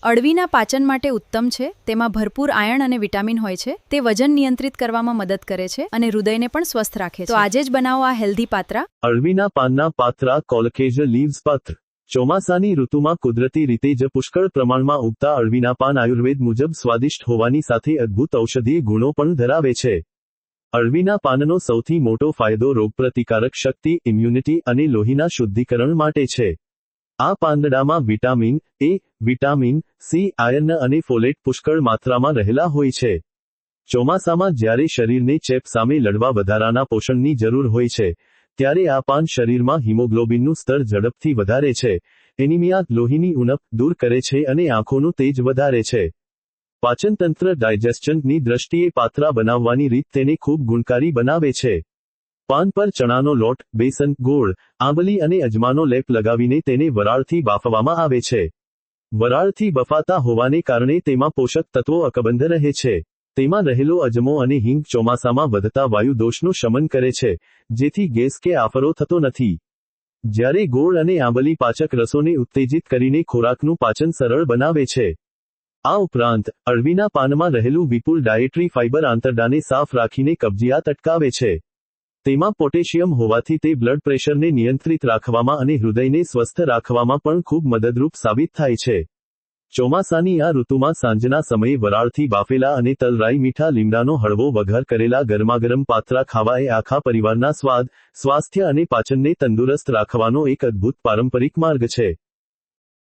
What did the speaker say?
અળવીના પાચન માટે ઉત્તમ છે. તેમાં ભરપૂર આયર્ન અને વિટામિન હોય છે. તે વજન નિયંત્રિત કરવામાં મદદ કરે છે અને હૃદયને પણ સ્વસ્થ રાખે છે. તો આજે જ બનાવો આ હેલ્ધી પાત્રા. અળવીના પાનના પાત્રા કોલકેજ લીવ્સ પાત્ર. ચોમાસાની ઋતુમાં કુદરતી રીતે જ પુષ્કળ પ્રમાણમાં ઉગતા અળવીના પાન આયુર્વેદ મુજબ સ્વાદિષ્ટ હોવાની સાથે અદ્ભુત ઔષધીય ગુણો પણ ધરાવે છે. અળવીના પાનનો સૌથી મોટો ફાયદો રોગપ્રતિકારક શક્તિ, ઇમ્યુનિટી અને લોહીના શુદ્ધિકરણ માટે છે. આ પાંદડામાં vitamin A, vitamin C, iron અને ફોલેટ પુષ્કળ માત્રામાં રહેલા હોય છે. ચોમાસામાં જ્યારે શરીરને ચેપ સામે લડવા વધારાના પોષણની જરૂર હોય છે, ત્યારે આ પાન શરીરમાં હિમોગ્લોબિનનું સ્તર ઝડપથી વધારે છે, એનિમિયા, લોહીની ઉણપ દૂર કરે છે અને આંખોનું તેજ વધારે છે. પાચનતંત્ર ડાયજેસ્શનની દ્રષ્ટિએ પાત્રા બનાવવાની રીત તેને ખૂબ ગુણકારી બનાવે છે. પાન પર ચણાનો લોટ, બેસન, ગોળ, આંબલી અને અજમાનો લેપ લગાવીને તેને વરાળથી બાફવામાં આવે છે. વરાળથી બફાતા હોવાને કારણે તેમાં પોષક તત્વો અકબંધ રહે છે. તેમાં રહેલો અજમો અને હિંગ ચોમાસામાં વધતા વાયુ દોષનું શમન કરે છે, જેથી ગેસ કે આફરો થતો નથી. જ્યારે ગોળ અને આંબલી પાચક રસોને ઉત્તેજિત કરીને ખોરાકનું પાચન સરળ બનાવે છે. આ ઉપરાંત, અળવીના પાનમાં રહેલું વિપુલ ડાયેટરી ફાઇબર આંતરડાને સાફ રાખીને કબજિયાત અટકાવે છે. તેમાં પોટેશિયમ હોવાથી તે બ્લડ પ્રેશરને નિયંત્રિત રાખવામાં અને હૃદયને સ્વસ્થ રાખવામાં પણ ખૂબ મદદરૂપ સાબિત થાય છે. ચોમાસાની આ ઋતુમાં સાંજના સમયે વરાળથી બાફેલા અને તલ-રાઈ મીઠા લીમડાનો હળવો વઘાર કરેલા ગરમાગરમ પાત્રા ખાવા એ આખા પરિવારના સ્વાદ, સ્વાસ્થ્ય અને પાચનને તંદુરસ્ત રાખવાનો એક અદ્ભુત પારંપરિક માર્ગ છે.